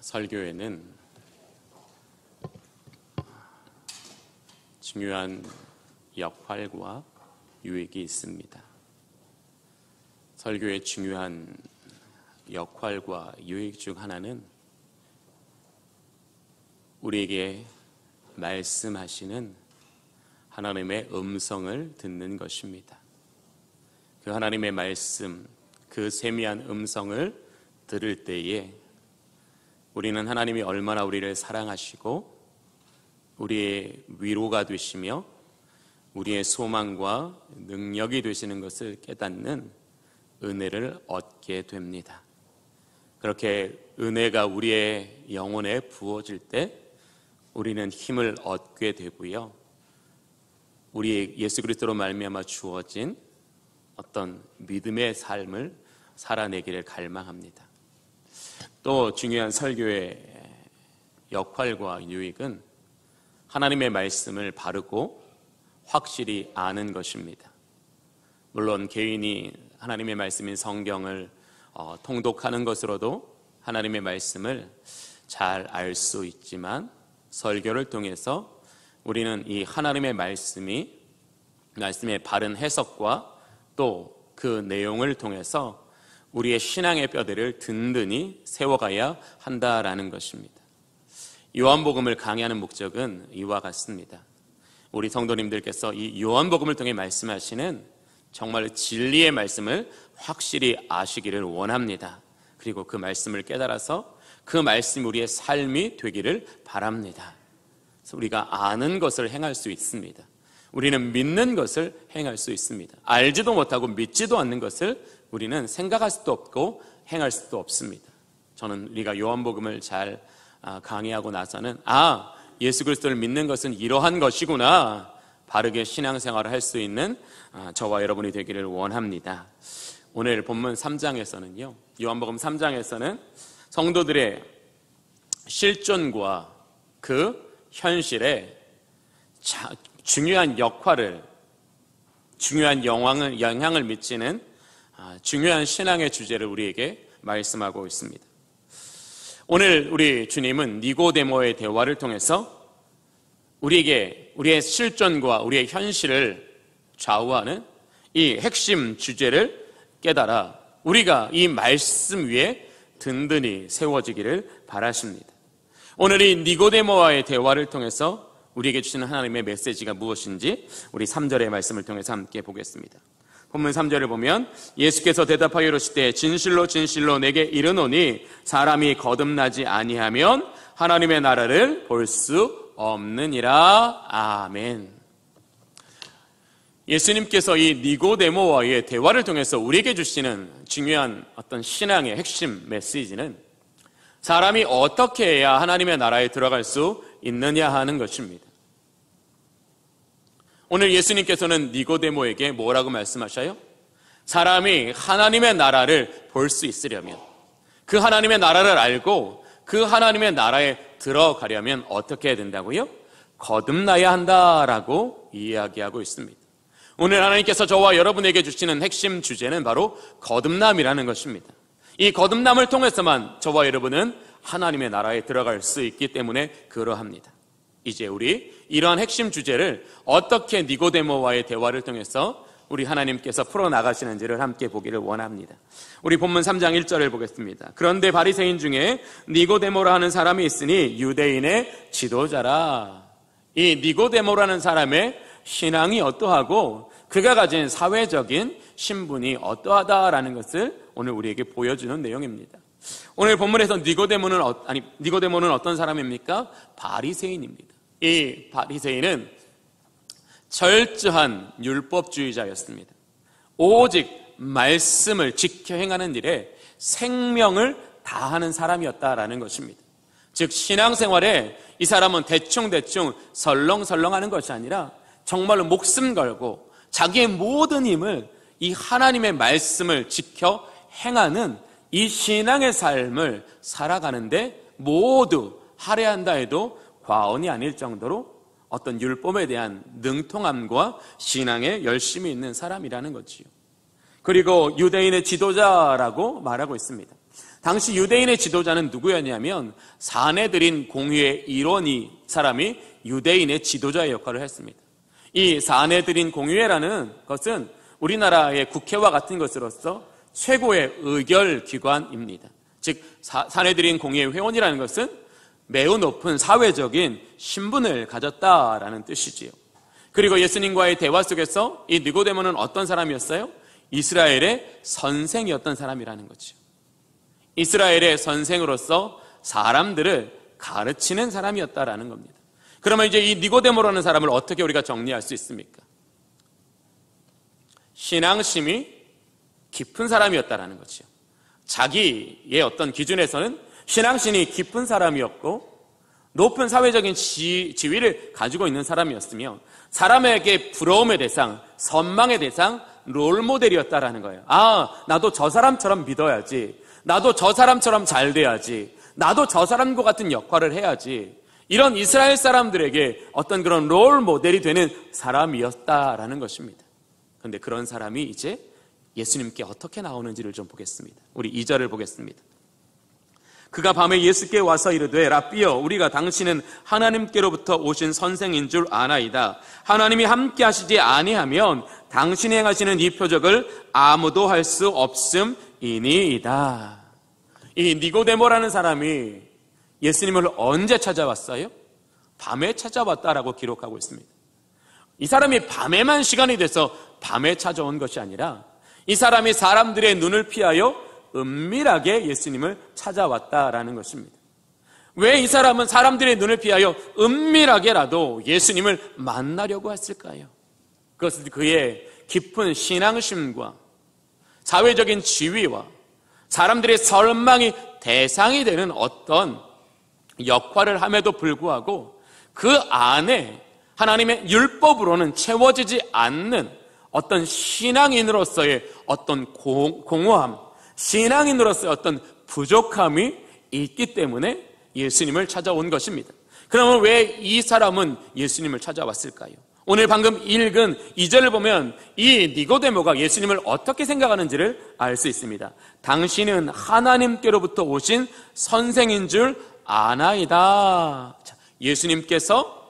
설교에는 중요한 역할과 유익이 있습니다. 설교의 중요한 역할과 유익 중 하나는 우리에게 말씀하시는 하나님의 음성을 듣는 것입니다. 그 하나님의 말씀, 그 세미한 음성을 들을 때에 우리는 하나님이 얼마나 우리를 사랑하시고 우리의 위로가 되시며 우리의 소망과 능력이 되시는 것을 깨닫는 은혜를 얻게 됩니다. 그렇게 은혜가 우리의 영혼에 부어질 때 우리는 힘을 얻게 되고요, 우리 예수 그리스도로 말미암아 주어진 어떤 믿음의 삶을 살아내기를 갈망합니다. 또 중요한 설교의 역할과 유익은 하나님의 말씀을 바르고 확실히 아는 것입니다. 물론 개인이 하나님의 말씀인 성경을 통독하는 것으로도 하나님의 말씀을 잘 알 수 있지만, 설교를 통해서 우리는 이 하나님의 말씀의 바른 해석과 또 그 내용을 통해서 우리의 신앙의 뼈대를 든든히 세워가야 한다라는 것입니다. 요한복음을 강의하는 목적은 이와 같습니다. 우리 성도님들께서 이 요한복음을 통해 말씀하시는 정말 진리의 말씀을 확실히 아시기를 원합니다. 그리고 그 말씀을 깨달아서 그 말씀이 우리의 삶이 되기를 바랍니다. 그래서 우리가 아는 것을 행할 수 있습니다. 우리는 믿는 것을 행할 수 있습니다. 알지도 못하고 믿지도 않는 것을 우리는 생각할 수도 없고 행할 수도 없습니다. 저는 우리가 요한복음을 잘 강의하고 나서는 예수 그리스도를 믿는 것은 이러한 것이구나, 바르게 신앙생활을 할 수 있는 저와 여러분이 되기를 원합니다. 오늘 본문 3장에서는요, 요한복음 3장에서는 성도들의 실존과 그 현실에 중요한 역할을, 중요한 영향을 미치는 중요한 신앙의 주제를 우리에게 말씀하고 있습니다. 오늘 우리 주님은 니고데모의 대화를 통해서 우리에게 우리의 실존과 우리의 현실을 좌우하는 이 핵심 주제를 깨달아 우리가 이 말씀 위에 든든히 세워지기를 바라십니다. 오늘 이 니고데모와의 대화를 통해서 우리에게 주시는 하나님의 메시지가 무엇인지 우리 3절의 말씀을 통해서 함께 보겠습니다. 본문 3절을 보면 예수께서 대답하여 이르시되 진실로 진실로 내게 이르노니 사람이 거듭나지 아니하면 하나님의 나라를 볼 수 없느니라. 아멘. 예수님께서 이 니고데모와의 대화를 통해서 우리에게 주시는 중요한 어떤 신앙의 핵심 메시지는 사람이 어떻게 해야 하나님의 나라에 들어갈 수 있느냐 하는 것입니다. 오늘 예수님께서는 니고데모에게 뭐라고 말씀하셔요? 사람이 하나님의 나라를 볼 수 있으려면, 그 하나님의 나라를 알고 그 하나님의 나라에 들어가려면 어떻게 해야 된다고요? 거듭나야 한다라고 이야기하고 있습니다. 오늘 하나님께서 저와 여러분에게 주시는 핵심 주제는 바로 거듭남이라는 것입니다. 이 거듭남을 통해서만 저와 여러분은 하나님의 나라에 들어갈 수 있기 때문에 그러합니다. 이제 우리 이러한 핵심 주제를 어떻게 니고데모와의 대화를 통해서 우리 하나님께서 풀어나가시는지를 함께 보기를 원합니다. 우리 본문 3장 1절을 보겠습니다. 그런데 바리새인 중에 니고데모라 하는 사람이 있으니 유대인의 지도자라. 이 니고데모라는 사람의 신앙이 어떠하고 그가 가진 사회적인 신분이 어떠하다라는 것을 오늘 우리에게 보여주는 내용입니다. 오늘 본문에서 니고데모는 어떤 사람입니까? 바리새인입니다. 이 바리새인은 철저한 율법주의자였습니다. 오직 말씀을 지켜 행하는 일에 생명을 다하는 사람이었다라는 것입니다. 즉 신앙생활에 이 사람은 대충대충 설렁설렁하는 것이 아니라 정말로 목숨 걸고 자기의 모든 힘을 이 하나님의 말씀을 지켜 행하는 이 신앙의 삶을 살아가는데 모두 할애한다 해도 과언이 아닐 정도로 어떤 율법에 대한 능통함과 신앙에 열심히 있는 사람이라는 거지요. 그리고 유대인의 지도자라고 말하고 있습니다. 당시 유대인의 지도자는 누구였냐면 사내들인 공회의 일원이 사람이 유대인의 지도자의 역할을 했습니다. 이 사내들인 공회라는 것은 우리나라의 국회와 같은 것으로서 최고의 의결기관입니다. 즉 사내들인 공회의 회원이라는 것은 매우 높은 사회적인 신분을 가졌다라는 뜻이지요. 그리고 예수님과의 대화 속에서 이 니고데모는 어떤 사람이었어요? 이스라엘의 선생이었던 사람이라는 거죠. 이스라엘의 선생으로서 사람들을 가르치는 사람이었다라는 겁니다. 그러면 이제 이 니고데모라는 사람을 어떻게 우리가 정리할 수 있습니까? 신앙심이 깊은 사람이었다라는 거죠. 자기의 어떤 기준에서는 신앙심이 깊은 사람이었고 높은 사회적인 지위를 가지고 있는 사람이었으며 사람에게 부러움의 대상, 선망의 대상, 롤모델이었다라는 거예요. 나도 저 사람처럼 믿어야지. 나도 저 사람처럼 잘 돼야지. 나도 저 사람과 같은 역할을 해야지. 이런 이스라엘 사람들에게 어떤 그런 롤모델이 되는 사람이었다라는 것입니다. 그런데 그런 사람이 이제 예수님께 어떻게 나오는지를 좀 보겠습니다. 우리 2절을 보겠습니다. 그가 밤에 예수께 와서 이르되 라삐여 우리가 당신은 하나님께로부터 오신 선생인 줄 아나이다. 하나님이 함께 하시지 아니하면 당신이 행하시는 이 표적을 아무도 할 수 없음이니이다. 이 니고데모라는 사람이 예수님을 언제 찾아왔어요? 밤에 찾아왔다라고 기록하고 있습니다. 이 사람이 밤에만 시간이 돼서 밤에 찾아온 것이 아니라 이 사람이 사람들의 눈을 피하여 은밀하게 예수님을 찾아왔다라는 것입니다. 왜 이 사람은 사람들의 눈을 피하여 은밀하게라도 예수님을 만나려고 했을까요? 그것은 그의 깊은 신앙심과 사회적인 지위와 사람들의 설망이 대상이 되는 어떤 역할을 함에도 불구하고 그 안에 하나님의 율법으로는 채워지지 않는 어떤 신앙인으로서의 어떤 공허함, 신앙인으로서의 어떤 부족함이 있기 때문에 예수님을 찾아온 것입니다. 그러면 왜 이 사람은 예수님을 찾아왔을까요? 오늘 방금 읽은 2절을 보면 이 니고데모가 예수님을 어떻게 생각하는지를 알 수 있습니다. 당신은 하나님께로부터 오신 선생인 줄 아나이다. 예수님께서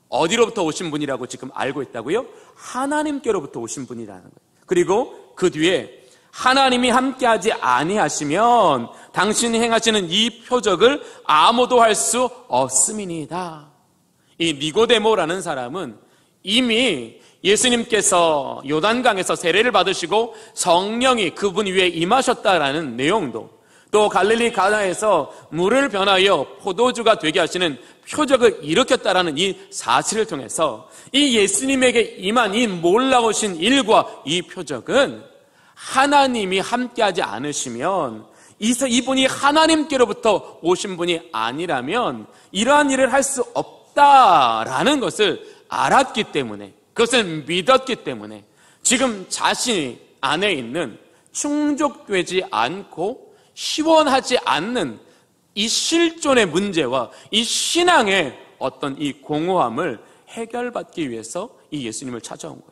어디로부터 오신 분이라고 지금 알고 있다고요? 하나님께로부터 오신 분이라는 거예요. 그리고 그 뒤에 하나님이 함께하지 아니하시면 당신이 행하시는 이 표적을 아무도 할 수 없음이니이다. 이 니고데모라는 사람은 이미 예수님께서 요단강에서 세례를 받으시고 성령이 그분 위에 임하셨다라는 내용도 또 갈릴리 가나에서 물을 변하여 포도주가 되게 하시는 표적을 일으켰다라는 이 사실을 통해서 이 예수님에게 임한 이 놀라우신 일과 이 표적은 하나님이 함께하지 않으시면 이분이 하나님께로부터 오신 분이 아니라면 이러한 일을 할 수 없다라는 것을 알았기 때문에 그것을 믿었기 때문에 지금 자신 안에 있는 충족되지 않고 시원하지 않는 이 실존의 문제와 이 신앙의 어떤 이 공허함을 해결받기 위해서 이 예수님을 찾아온 거예요.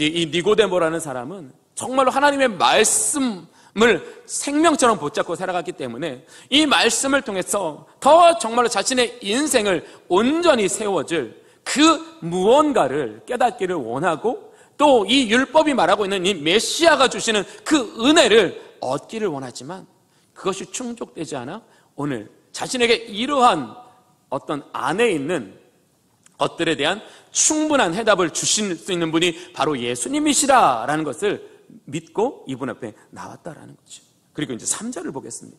이 니고데모라는 사람은 정말로 하나님의 말씀을 생명처럼 붙잡고 살아갔기 때문에 이 말씀을 통해서 더 정말로 자신의 인생을 온전히 세워줄 그 무언가를 깨닫기를 원하고 또 이 율법이 말하고 있는 이 메시아가 주시는 그 은혜를 얻기를 원하지만 그것이 충족되지 않아 오늘 자신에게 이러한 어떤 안에 있는 것들에 대한 충분한 해답을 주실 수 있는 분이 바로 예수님이시라라는 것을 믿고 이분 앞에 나왔다라는 거죠. 그리고 이제 3절을 보겠습니다.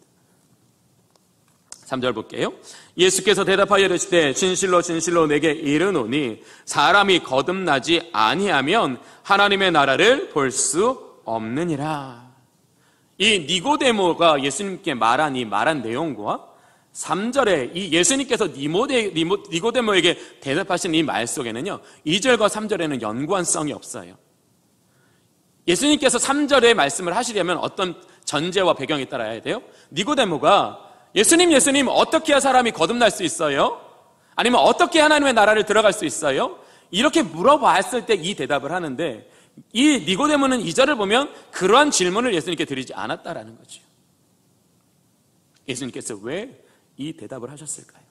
3절 볼게요. 예수께서 대답하여 이르시되 진실로 진실로 내게 이르노니 사람이 거듭나지 아니하면 하나님의 나라를 볼 수 없느니라. 이 니고데모가 예수님께 말한 내용과 3절에 이 예수님께서 니고데모에게 대답하신 이 말 속에는요 2절과 3절에는 연관성이 없어요. 예수님께서 3절의 말씀을 하시려면 어떤 전제와 배경이 따라야 돼요? 니고데모가 예수님 어떻게 해야 사람이 거듭날 수 있어요? 아니면 어떻게 하나님의 나라를 들어갈 수 있어요? 이렇게 물어봤을 때 이 대답을 하는데 이 니고데모는 2절을 보면 그러한 질문을 예수님께 드리지 않았다라는 거죠. 예수님께서 왜 이 대답을 하셨을까요?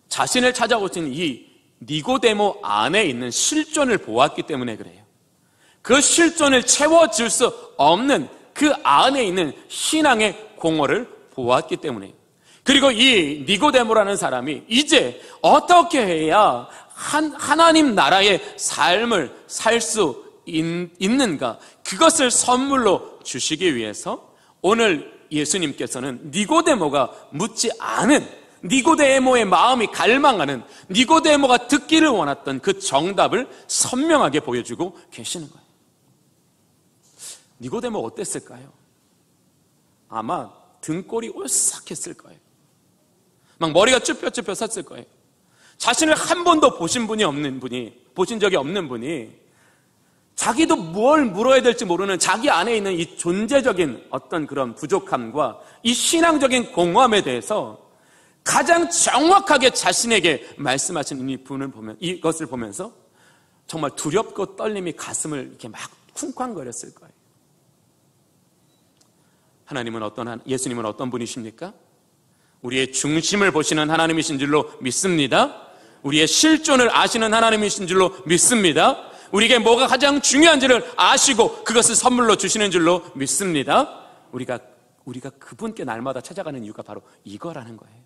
자신을 찾아오신 이 니고데모 안에 있는 실존을 보았기 때문에 그래요. 그 실존을 채워줄 수 없는 그 안에 있는 신앙의 공허를 보았기 때문에, 그리고 이 니고데모라는 사람이 이제 어떻게 해야 하나님 나라의 삶을 살 수 있는가, 그것을 선물로 주시기 위해서 오늘 예수님께서는 니고데모가 묻지 않은, 니고데모의 마음이 갈망하는, 니고데모가 듣기를 원했던 그 정답을 선명하게 보여주고 계시는 거예요. 니고데모 어땠을까요? 아마 등골이 오싹했을 거예요. 막 머리가 쭈뼛쭈뼛 섰을 거예요. 자신을 한 번도 보신 적이 없는 분이 자기도 뭘 물어야 될지 모르는 자기 안에 있는 이 존재적인 어떤 그런 부족함과 이 신앙적인 공허함에 대해서 가장 정확하게 자신에게 말씀하신 이것을 보면서 정말 두렵고 떨림이 가슴을 이렇게 막 쿵쾅거렸을 거예요. 예수님은 어떤 분이십니까? 우리의 중심을 보시는 하나님이신 줄로 믿습니다. 우리의 실존을 아시는 하나님이신 줄로 믿습니다. 우리에게 뭐가 가장 중요한지를 아시고 그것을 선물로 주시는 줄로 믿습니다. 우리가 그분께 날마다 찾아가는 이유가 바로 이거라는 거예요.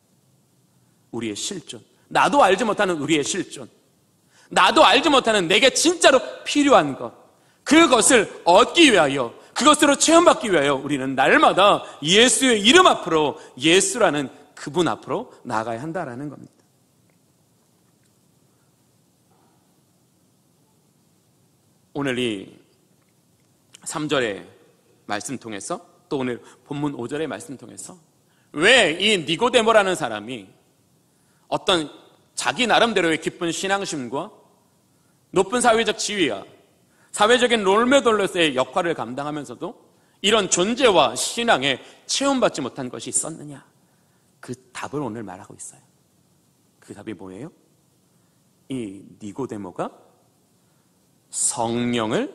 우리의 실존, 나도 알지 못하는 우리의 실존, 나도 알지 못하는 내게 진짜로 필요한 것, 그것을 얻기 위하여, 그것으로 체험받기 위하여 우리는 날마다 예수의 이름 앞으로, 예수라는 그분 앞으로 나아가야 한다라는 겁니다. 오늘 이 3절의 말씀 통해서, 또 오늘 본문 5절의 말씀 통해서 왜 이 니고데모라는 사람이 어떤 자기 나름대로의 깊은 신앙심과 높은 사회적 지위와 사회적인 롤모델로서의 역할을 감당하면서도 이런 존재와 신앙에 체험받지 못한 것이 있었느냐, 그 답을 오늘 말하고 있어요. 그 답이 뭐예요? 이 니고데모가 성령을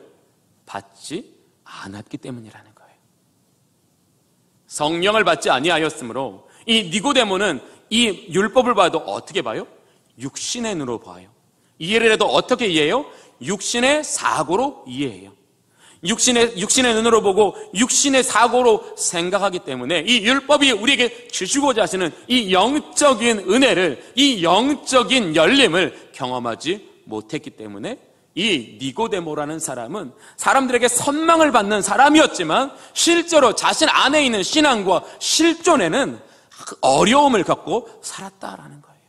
받지 않았기 때문이라는 거예요. 성령을 받지 아니하였으므로 이 니고데모는 이 율법을 봐도 어떻게 봐요? 육신의 눈으로 봐요. 이해를 해도 어떻게 이해해요? 육신의 사고로 이해해요. 육신의 눈으로 보고 육신의 사고로 생각하기 때문에 이 율법이 우리에게 주시고자 하시는 이 영적인 은혜를, 이 영적인 열림을 경험하지 못했기 때문에 이 니고데모라는 사람은 사람들에게 선망을 받는 사람이었지만 실제로 자신 안에 있는 신앙과 실존에는 어려움을 겪고 살았다라는 거예요.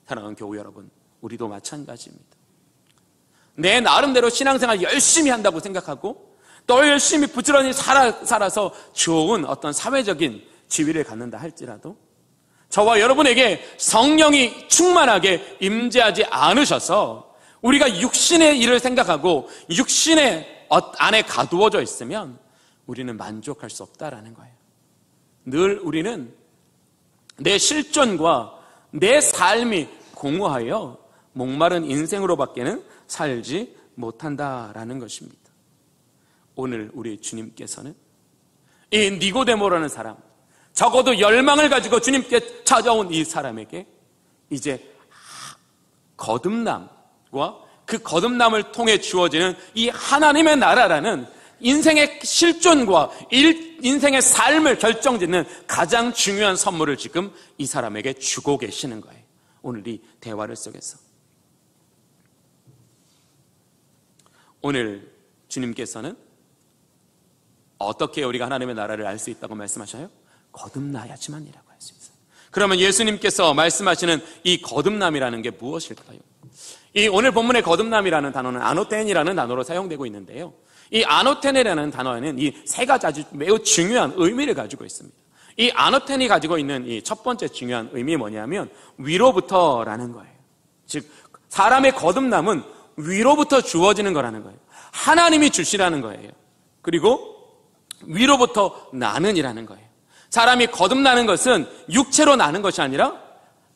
사랑하는 교우 여러분, 우리도 마찬가지입니다. 내 나름대로 신앙생활 열심히 한다고 생각하고 또 열심히 부지런히 살아서 좋은 어떤 사회적인 지위를 갖는다 할지라도 저와 여러분에게 성령이 충만하게 임재하지 않으셔서 우리가 육신의 일을 생각하고 육신의 안에 가두어져 있으면 우리는 만족할 수 없다라는 거예요. 늘 우리는 내 실존과 내 삶이 공허하여 목마른 인생으로밖에는 살지 못한다라는 것입니다. 오늘 우리 주님께서는 이 니고데모라는 사람, 적어도 열망을 가지고 주님께 찾아온 이 사람에게 이제 거듭남과 그 거듭남을 통해 주어지는 이 하나님의 나라라는 인생의 실존과 인생의 삶을 결정짓는 가장 중요한 선물을 지금 이 사람에게 주고 계시는 거예요. 오늘 이 대화를 속에서. 오늘 주님께서는 어떻게 우리가 하나님의 나라를 알 수 있다고 말씀하셔요? 거듭나야지만이라고 할 수 있어요. 그러면 예수님께서 말씀하시는 이 거듭남이라는 게 무엇일까요? 이 오늘 본문의 거듭남이라는 단어는 아노텐이라는 단어로 사용되고 있는데요. 이 아노텐이라는 단어에는 이 세 가지 아주 매우 중요한 의미를 가지고 있습니다. 이 아노텐이 가지고 있는 이 첫 번째 중요한 의미는 뭐냐면 위로부터라는 거예요. 즉 사람의 거듭남은 위로부터 주어지는 거라는 거예요. 하나님이 주시라는 거예요. 그리고 위로부터 나는이라는 거예요. 사람이 거듭나는 것은 육체로 나는 것이 아니라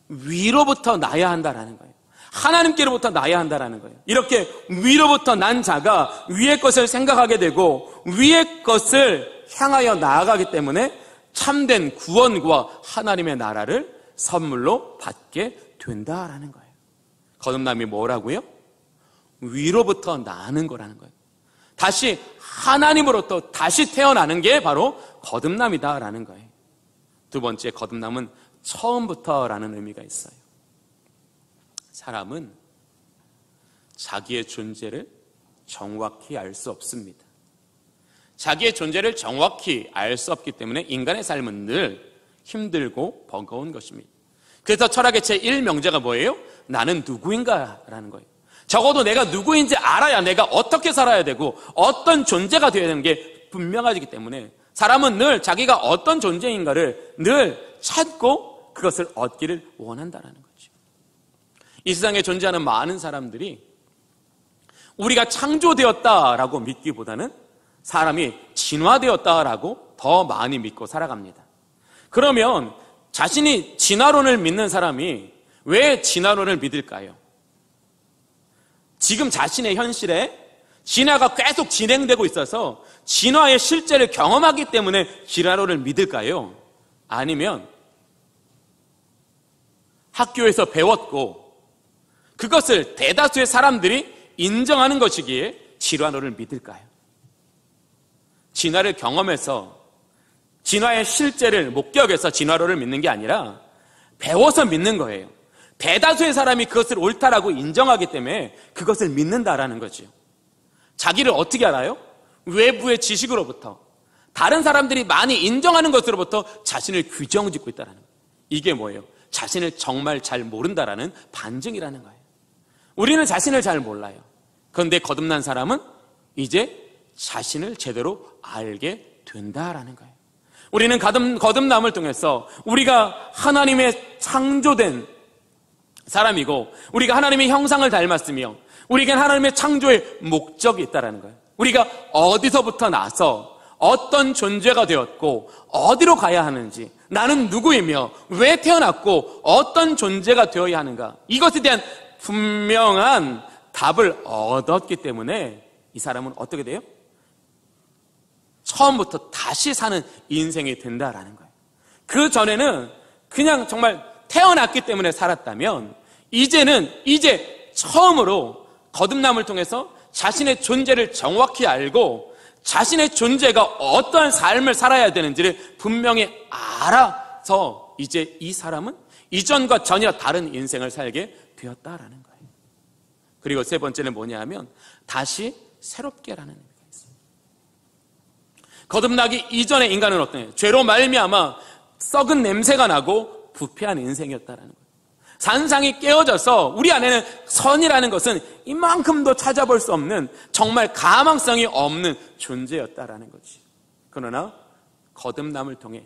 위로부터 나야 한다라는 거예요. 하나님께로부터 나야 한다라는 거예요. 이렇게 위로부터 난 자가 위의 것을 생각하게 되고 위의 것을 향하여 나아가기 때문에 참된 구원과 하나님의 나라를 선물로 받게 된다라는 거예요. 거듭남이 뭐라고요? 위로부터 나는 거라는 거예요. 다시 하나님으로부터 다시 태어나는 게 바로 거듭남이다라는 거예요. 두 번째, 거듭남은 처음부터라는 의미가 있어요. 사람은 자기의 존재를 정확히 알 수 없습니다. 자기의 존재를 정확히 알 수 없기 때문에 인간의 삶은 늘 힘들고 버거운 것입니다. 그래서 철학의 제1명제가 뭐예요? 나는 누구인가? 라는 거예요. 적어도 내가 누구인지 알아야 내가 어떻게 살아야 되고 어떤 존재가 되어야 되는 게 분명하기 때문에 사람은 늘 자기가 어떤 존재인가를 늘 찾고 그것을 얻기를 원한다는 거죠. 이 세상에 존재하는 많은 사람들이 우리가 창조되었다라고 믿기보다는 사람이 진화되었다라고 더 많이 믿고 살아갑니다. 그러면 자신이 진화론을 믿는 사람이 왜 진화론을 믿을까요? 지금 자신의 현실에 진화가 계속 진행되고 있어서 진화의 실제를 경험하기 때문에 진화론을 믿을까요? 아니면 학교에서 배웠고 그것을 대다수의 사람들이 인정하는 것이기에 진화론을 믿을까요? 진화를 경험해서 진화의 실제를 목격해서 진화론을 믿는 게 아니라 배워서 믿는 거예요. 대다수의 사람이 그것을 옳다라고 인정하기 때문에 그것을 믿는다라는 거죠. 자기를 어떻게 알아요? 외부의 지식으로부터, 다른 사람들이 많이 인정하는 것으로부터 자신을 규정짓고 있다는 거예요. 이게 뭐예요? 자신을 정말 잘 모른다라는 반증이라는 거예요. 우리는 자신을 잘 몰라요. 그런데 거듭난 사람은 이제 자신을 제대로 알게 된다라는 거예요. 우리는 거듭남을 통해서 우리가 하나님의 창조된 사람이고 우리가 하나님의 형상을 닮았으며 우리에겐 하나님의 창조의 목적이 있다는 거예요. 우리가 어디서부터 나서 어떤 존재가 되었고 어디로 가야 하는지, 나는 누구이며 왜 태어났고 어떤 존재가 되어야 하는가, 이것에 대한 분명한 답을 얻었기 때문에 이 사람은 어떻게 돼요? 처음부터 다시 사는 인생이 된다라는 거예요. 그 전에는 그냥 정말 태어났기 때문에 살았다면 이제 처음으로 거듭남을 통해서 자신의 존재를 정확히 알고 자신의 존재가 어떠한 삶을 살아야 되는지를 분명히 알아서 이제 이 사람은 이전과 전혀 다른 인생을 살게 되었다라는 거예요. 그리고 세 번째는 뭐냐 하면 다시 새롭게라는 의미가 있습니다. 거듭나기 이전의 인간은 어떠냐? 죄로 말미암아 썩은 냄새가 나고 부패한 인생이었다라는 거예요. 산상이 깨어져서 우리 안에는 선이라는 것은 이만큼도 찾아볼 수 없는 정말 가망성이 없는 존재였다라는 거지. 그러나 거듭남을 통해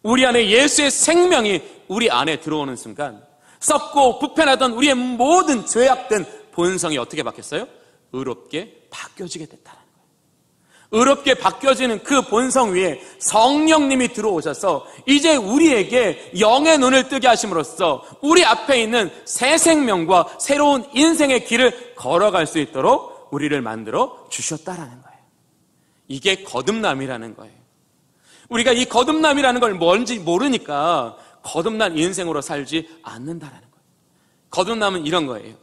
우리 안에 예수의 생명이 우리 안에 들어오는 순간 썩고 부패하던 우리의 모든 죄악된 본성이 어떻게 바뀌었어요? 의롭게 바뀌어지게 됐다는 거예요. 의롭게 바뀌어지는 그 본성 위에 성령님이 들어오셔서 이제 우리에게 영의 눈을 뜨게 하심으로써 우리 앞에 있는 새 생명과 새로운 인생의 길을 걸어갈 수 있도록 우리를 만들어 주셨다라는 거예요. 이게 거듭남이라는 거예요. 우리가 이 거듭남이라는 걸 뭔지 모르니까 거듭난 인생으로 살지 않는다라는 거예요. 거듭남은 이런 거예요.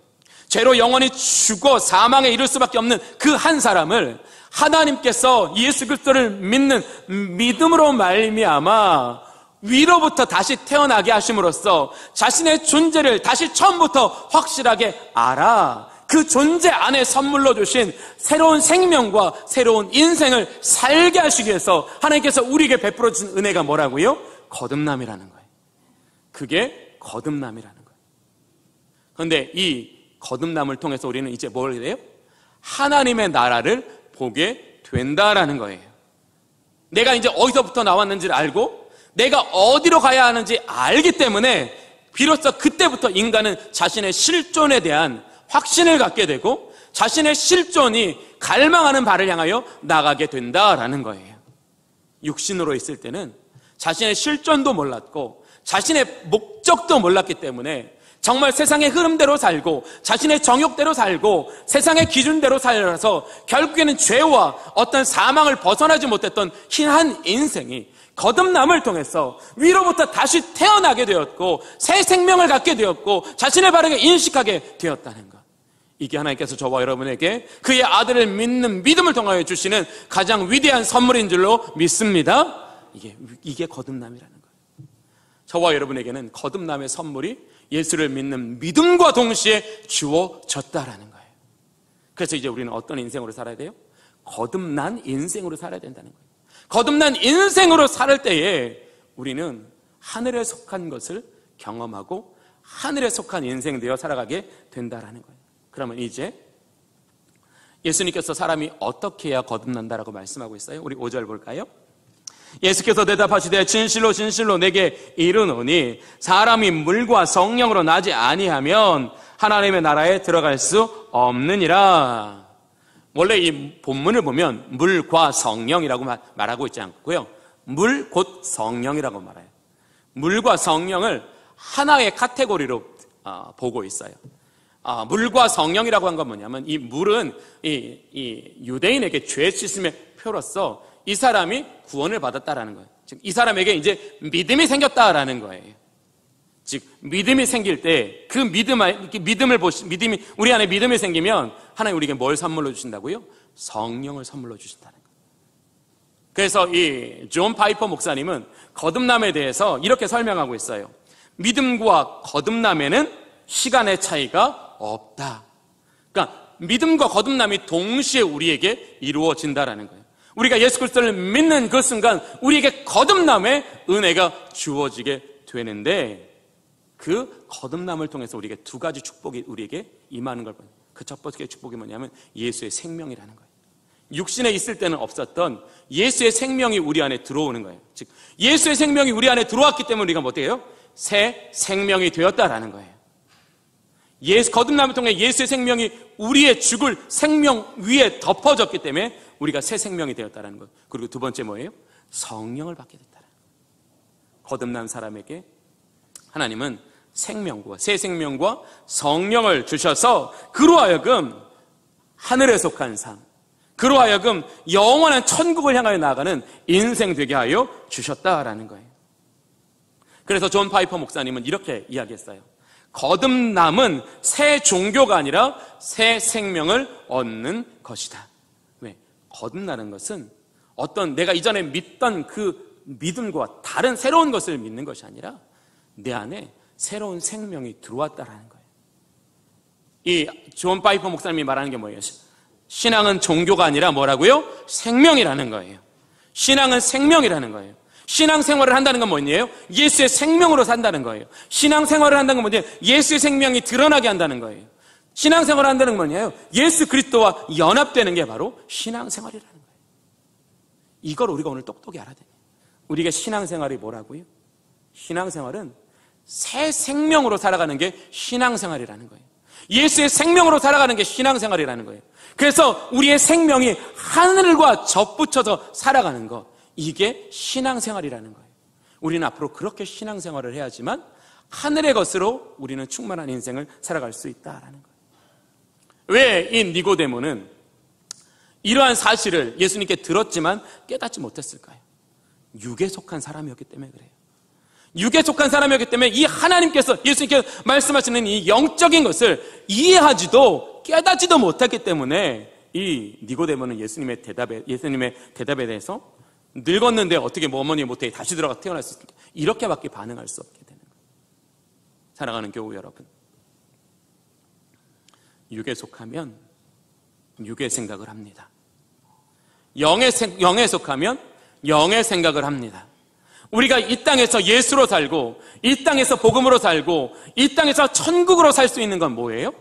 죄로 영원히 죽어 사망에 이를 수밖에 없는 그 한 사람을 하나님께서 예수 그리스도를 믿는 믿음으로 말미암아 위로부터 다시 태어나게 하심으로써 자신의 존재를 다시 처음부터 확실하게 알아 그 존재 안에 선물로 주신 새로운 생명과 새로운 인생을 살게 하시기 위해서 하나님께서 우리에게 베풀어 주신 은혜가 뭐라고요? 거듭남이라는 거예요. 그게 거듭남이라는 거예요. 그런데 이 거듭남을 통해서 우리는 이제 뭘 해요? 하나님의 나라를 보게 된다라는 거예요. 내가 이제 어디서부터 나왔는지를 알고 내가 어디로 가야 하는지 알기 때문에 비로소 그때부터 인간은 자신의 실존에 대한 확신을 갖게 되고 자신의 실존이 갈망하는 바를 향하여 나가게 된다라는 거예요. 육신으로 있을 때는 자신의 실존도 몰랐고 자신의 목적도 몰랐기 때문에 정말 세상의 흐름대로 살고 자신의 정욕대로 살고 세상의 기준대로 살아서 결국에는 죄와 어떤 사망을 벗어나지 못했던 흰 한 인생이 거듭남을 통해서 위로부터 다시 태어나게 되었고 새 생명을 갖게 되었고 자신을 바르게 인식하게 되었다는 것. 이게 하나님께서 저와 여러분에게 그의 아들을 믿는 믿음을 통하여 주시는 가장 위대한 선물인 줄로 믿습니다. 이게 거듭남이라는 거예요. 저와 여러분에게는 거듭남의 선물이 예수를 믿는 믿음과 동시에 주어졌다라는 거예요. 그래서 이제 우리는 어떤 인생으로 살아야 돼요? 거듭난 인생으로 살아야 된다는 거예요. 거듭난 인생으로 살 때에 우리는 하늘에 속한 것을 경험하고 하늘에 속한 인생 되어 살아가게 된다라는 거예요. 그러면 이제 예수님께서 사람이 어떻게 해야 거듭난다라고 말씀하고 있어요? 우리 5절 볼까요? 예수께서 대답하시되 진실로 진실로 내게 이르노니 사람이 물과 성령으로 나지 아니하면 하나님의 나라에 들어갈 수 없느니라. 원래 이 본문을 보면 물과 성령이라고 말하고 있지 않고요. 물 곧 성령이라고 말해요. 물과 성령을 하나의 카테고리로 보고 있어요. 물과 성령이라고 한 건 뭐냐면 이 물은 이 유대인에게 죄 씻음의 표로서 이 사람이 구원을 받았다라는 거예요. 즉, 이 사람에게 이제 믿음이 생겼다라는 거예요. 즉, 믿음이 생길 때 그 믿음이 우리 안에 믿음이 생기면 하나님 우리에게 뭘 선물로 주신다고요? 성령을 선물로 주신다는 거예요. 그래서 이 존 파이퍼 목사님은 거듭남에 대해서 이렇게 설명하고 있어요. 믿음과 거듭남에는 시간의 차이가 없다. 그러니까 믿음과 거듭남이 동시에 우리에게 이루어진다라는 거예요. 우리가 예수 그리스도를 믿는 그 순간 우리에게 거듭남의 은혜가 주어지게 되는데 그 거듭남을 통해서 우리에게 두 가지 축복이 우리에게 임하는 걸 봐요. 그 첫 번째 축복이 뭐냐면 예수의 생명이라는 거예요. 육신에 있을 때는 없었던 예수의 생명이 우리 안에 들어오는 거예요. 즉 예수의 생명이 우리 안에 들어왔기 때문에 우리가 뭐 어때요? 새 생명이 되었다라는 거예요. 거듭남을 통해 예수의 생명이 우리의 죽을 생명 위에 덮어졌기 때문에 우리가 새 생명이 되었다는 것. 그리고 두 번째 뭐예요? 성령을 받게 됐다는 것. 거듭난 사람에게 하나님은 새 생명과 성령을 주셔서 그로 하여금 하늘에 속한 삶, 그로 하여금 영원한 천국을 향하여 나아가는 인생 되게 하여 주셨다라는 거예요. 그래서 존 파이퍼 목사님은 이렇게 이야기했어요. 거듭남은 새 종교가 아니라 새 생명을 얻는 것이다. 왜? 거듭나는 것은 어떤 내가 이전에 믿던 그 믿음과 다른 새로운 것을 믿는 것이 아니라 내 안에 새로운 생명이 들어왔다라는 거예요. 이 존 파이퍼 목사님이 말하는 게 뭐예요? 신앙은 종교가 아니라 뭐라고요? 생명이라는 거예요. 신앙은 생명이라는 거예요. 신앙생활을 한다는 건 뭐예요? 예수의 생명으로 산다는 거예요. 신앙생활을 한다는 건 뭐예요? 예수의 생명이 드러나게 한다는 거예요. 신앙생활을 한다는 건 뭐예요? 예수 그리스도와 연합되는 게 바로 신앙생활이라는 거예요. 이걸 우리가 오늘 똑똑히 알아야 돼요. 우리가 신앙생활이 뭐라고요? 신앙생활은 새 생명으로 살아가는 게 신앙생활이라는 거예요. 예수의 생명으로 살아가는 게 신앙생활이라는 거예요. 그래서 우리의 생명이 하늘과 접붙여서 살아가는 것, 이게 신앙생활이라는 거예요. 우리는 앞으로 그렇게 신앙생활을 해야지만 하늘의 것으로 우리는 충만한 인생을 살아갈 수 있다라는 거예요. 왜 이 니고데모는 이러한 사실을 예수님께 들었지만 깨닫지 못했을까요? 육에 속한 사람이었기 때문에 그래요. 육에 속한 사람이었기 때문에 이 하나님께서 예수님께서 말씀하시는 이 영적인 것을 이해하지도 깨닫지도 못했기 때문에 이 니고데모는 예수님의 대답에 대해서 늙었는데 어떻게 어머니 모태에 다시 들어가 태어날 수 있을까? 이렇게밖에 반응할 수 없게 되는 거예요. 사랑하는 교우 여러분, 육에 속하면 육의 생각을 합니다. 영에 속하면 영의 생각을 합니다. 우리가 이 땅에서 예수로 살고 이 땅에서 복음으로 살고 이 땅에서 천국으로 살 수 있는 건 뭐예요?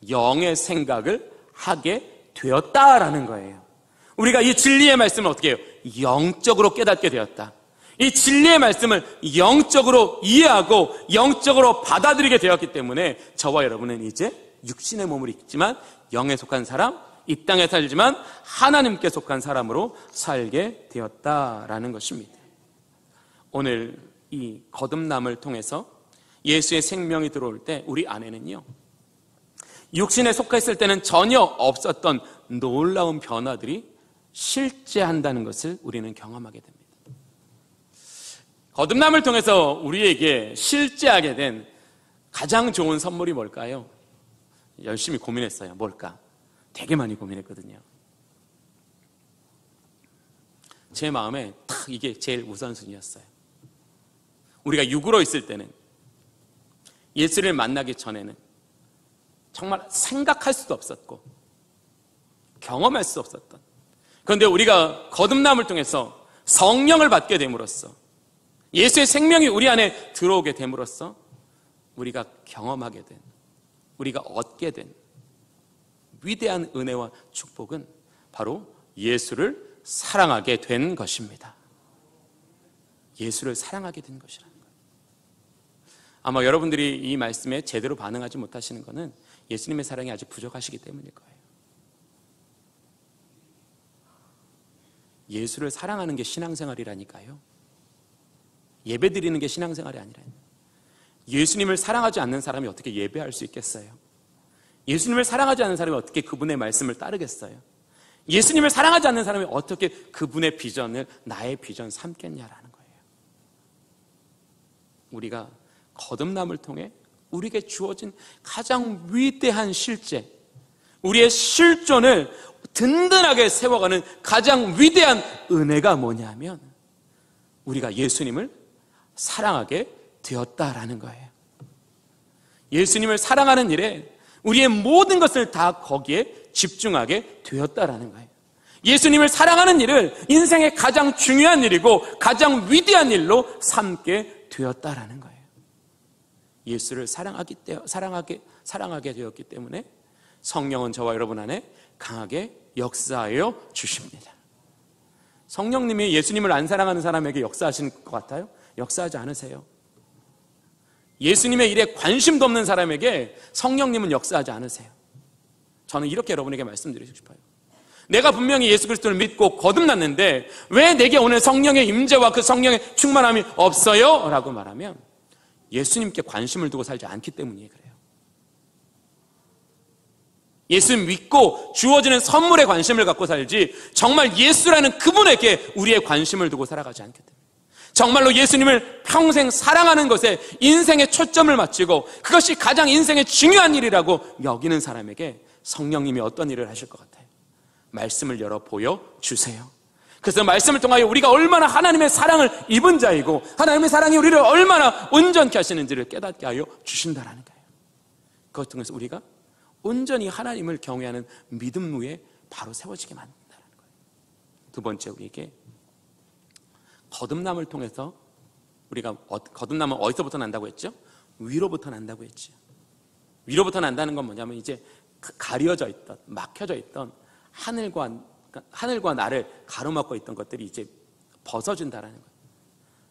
영의 생각을 하게 되었다라는 거예요. 우리가 이 진리의 말씀을 어떻게 해요? 영적으로 깨닫게 되었다. 이 진리의 말씀을 영적으로 이해하고 영적으로 받아들이게 되었기 때문에 저와 여러분은 이제 육신의 몸을 입지만 영에 속한 사람, 이 땅에 살지만 하나님께 속한 사람으로 살게 되었다라는 것입니다. 오늘 이 거듭남을 통해서 예수의 생명이 들어올 때 우리 안에는요, 육신에 속했을 때는 전혀 없었던 놀라운 변화들이 실제한다는 것을 우리는 경험하게 됩니다. 거듭남을 통해서 우리에게 실제하게 된 가장 좋은 선물이 뭘까요? 열심히 고민했어요. 뭘까? 되게 많이 고민했거든요. 제 마음에 딱 이게 제일 우선순위였어요. 우리가 육으로 있을 때는, 예수를 만나기 전에는 정말 생각할 수도 없었고 경험할 수 없었던, 그런데 우리가 거듭남을 통해서 성령을 받게 됨으로써, 예수의 생명이 우리 안에 들어오게 됨으로써 우리가 경험하게 된, 우리가 얻게 된 위대한 은혜와 축복은 바로 예수를 사랑하게 된 것입니다. 예수를 사랑하게 된 것이라는 거예요. 아마 여러분들이 이 말씀에 제대로 반응하지 못하시는 것은 예수님의 사랑이 아직 부족하시기 때문일 거예요. 예수를 사랑하는 게 신앙생활이라니까요. 예배드리는 게 신앙생활이 아니라요. 예수님을 사랑하지 않는 사람이 어떻게 예배할 수 있겠어요? 예수님을 사랑하지 않는 사람이 어떻게 그분의 말씀을 따르겠어요? 예수님을 사랑하지 않는 사람이 어떻게 그분의 비전을 나의 비전 삼겠냐라는 거예요. 우리가 거듭남을 통해 우리에게 주어진 가장 위대한 실제, 우리의 실존을 든든하게 세워가는 가장 위대한 은혜가 뭐냐면 우리가 예수님을 사랑하게 되었다라는 거예요. 예수님을 사랑하는 일에 우리의 모든 것을 다 거기에 집중하게 되었다라는 거예요. 예수님을 사랑하는 일을 인생의 가장 중요한 일이고 가장 위대한 일로 삼게 되었다라는 거예요. 예수를 사랑하게 되었기 때문에 성령은 저와 여러분 안에 강하게 역사하여 주십니다. 성령님이 예수님을 안 사랑하는 사람에게 역사하시는 것 같아요? 역사하지 않으세요. 예수님의 일에 관심도 없는 사람에게 성령님은 역사하지 않으세요. 저는 이렇게 여러분에게 말씀드리고 싶어요. 내가 분명히 예수 그리스도를 믿고 거듭났는데 왜 내게 오늘 성령의 임재와 그 성령의 충만함이 없어요? 라고 말하면 예수님께 관심을 두고 살지 않기 때문이에요. 그래요. 예수 믿고 주어지는 선물에 관심을 갖고 살지 정말 예수라는 그분에게 우리의 관심을 두고 살아가지 않기 때문에, 정말로 예수님을 평생 사랑하는 것에 인생의 초점을 맞추고 그것이 가장 인생의 중요한 일이라고 여기는 사람에게 성령님이 어떤 일을 하실 것 같아요? 말씀을 열어 보여주세요. 그래서 말씀을 통하여 우리가 얼마나 하나님의 사랑을 입은 자이고 하나님의 사랑이 우리를 얼마나 온전케 하시는지를 깨닫게 하여 주신다라는 거예요. 그것 통해서 우리가 온전히 하나님을 경외하는 믿음 위에 바로 세워지게 만든다는 거예요. 두 번째, 우리에게 거듭남을 통해서 우리가 거듭남은 어디서부터 난다고 했죠? 위로부터 난다고 했죠. 위로부터 난다는 건 뭐냐면 이제 가려져 있던, 막혀져 있던 하늘과 나를 가로막고 있던 것들이 이제 벗어진다라는 거예요.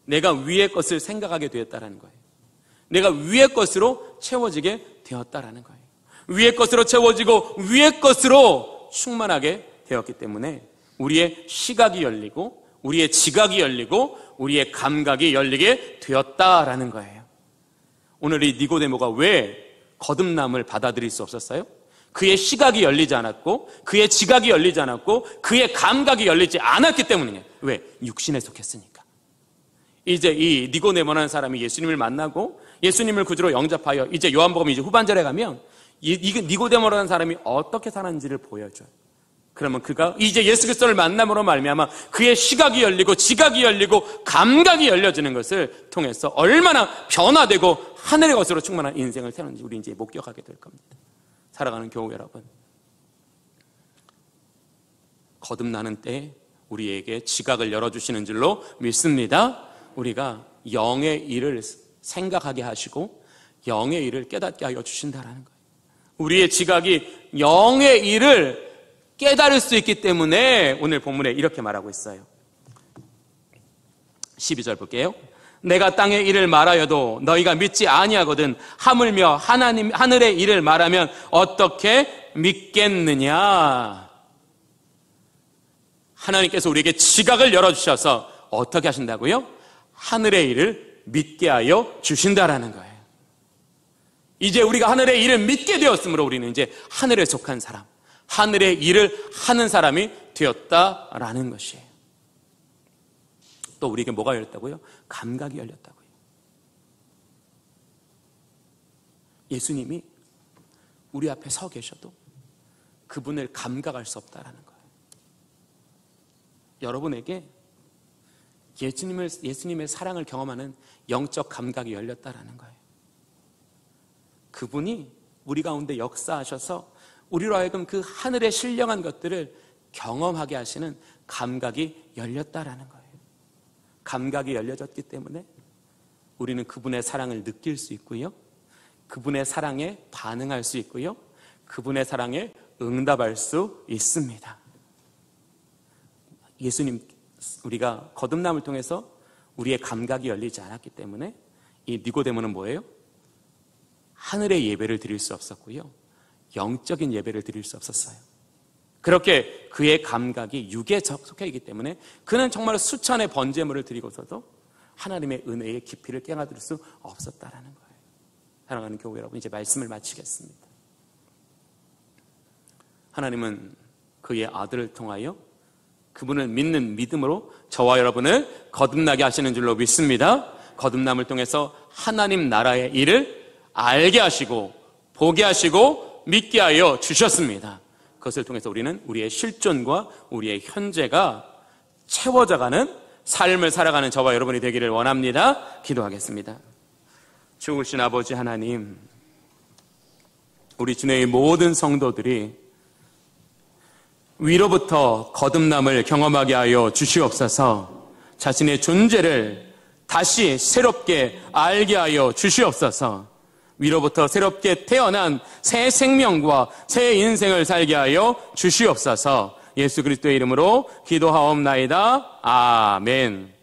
내가 위의 것을 생각하게 되었다라는 거예요. 내가 위의 것으로 채워지게 되었다라는 거예요. 위의 것으로 채워지고 위의 것으로 충만하게 되었기 때문에 우리의 시각이 열리고 우리의 지각이 열리고 우리의 감각이 열리게 되었다라는 거예요. 오늘 이 니고데모가 왜 거듭남을 받아들일 수 없었어요? 그의 시각이 열리지 않았고 그의 지각이 열리지 않았고 그의 감각이 열리지 않았기 때문이에요. 왜? 육신에 속했으니까. 이제 이 니고데모라는 사람이 예수님을 만나고 예수님을 구주로 영접하여 이제 요한복음 이제 후반절에 가면 이 니고데모라는 사람이 어떻게 살았는지를 보여줘요. 그러면 그가 이제 예수 그리스도를 만남으로 말미암아 그의 시각이 열리고 지각이 열리고 감각이 열려지는 것을 통해서 얼마나 변화되고 하늘의 것으로 충만한 인생을 사는지 우리 이제 목격하게 될 겁니다. 살아가는 교우 여러분, 거듭나는 때 우리에게 지각을 열어주시는 줄로 믿습니다. 우리가 영의 일을 생각하게 하시고 영의 일을 깨닫게 하여 주신다는 거예요. 우리의 지각이 영의 일을 깨달을 수 있기 때문에 오늘 본문에 이렇게 말하고 있어요. 12절 볼게요. 내가 땅의 일을 말하여도 너희가 믿지 아니하거든 하물며 하늘의 일을 말하면 어떻게 믿겠느냐. 하나님께서 우리에게 지각을 열어주셔서 어떻게 하신다고요? 하늘의 일을 믿게 하여 주신다라는 거예요. 이제 우리가 하늘의 일을 믿게 되었으므로 우리는 이제 하늘에 속한 사람, 하늘의 일을 하는 사람이 되었다라는 것이에요. 또 우리에게 뭐가 열렸다고요? 감각이 열렸다고요. 예수님이 우리 앞에 서 계셔도 그분을 감각할 수 없다라는 거예요. 여러분에게 예수님의 사랑을 경험하는 영적 감각이 열렸다라는 거예요. 그분이 우리 가운데 역사하셔서 우리로 하여금 그 하늘의 신령한 것들을 경험하게 하시는 감각이 열렸다라는 거예요. 감각이 열려졌기 때문에 우리는 그분의 사랑을 느낄 수 있고요. 그분의 사랑에 반응할 수 있고요. 그분의 사랑에 응답할 수 있습니다. 예수님, 우리가 거듭남을 통해서 우리의 감각이 열리지 않았기 때문에 이 니고데모는 뭐예요? 하늘의 예배를 드릴 수 없었고요. 영적인 예배를 드릴 수 없었어요. 그렇게 그의 감각이 육에 속해 있기 때문에 그는 정말 수천의 번제물을 드리고서도 하나님의 은혜의 깊이를 깨닫을 수 없었다라는 거예요. 사랑하는 교회 여러분, 이제 말씀을 마치겠습니다. 하나님은 그의 아들을 통하여 그분을 믿는 믿음으로 저와 여러분을 거듭나게 하시는 줄로 믿습니다. 거듭남을 통해서 하나님 나라의 일을 알게 하시고 보게 하시고 믿게 하여 주셨습니다. 그것을 통해서 우리는 우리의 실존과 우리의 현재가 채워져가는 삶을 살아가는 저와 여러분이 되기를 원합니다. 기도하겠습니다. 좋으신 아버지 하나님, 우리 주님의 모든 성도들이 위로부터 거듭남을 경험하게 하여 주시옵소서. 자신의 존재를 다시 새롭게 알게 하여 주시옵소서. 위로부터 새롭게 태어난 새 생명과 새 인생을 살게 하여 주시옵소서. 예수 그리스도의 이름으로 기도하옵나이다. 아멘.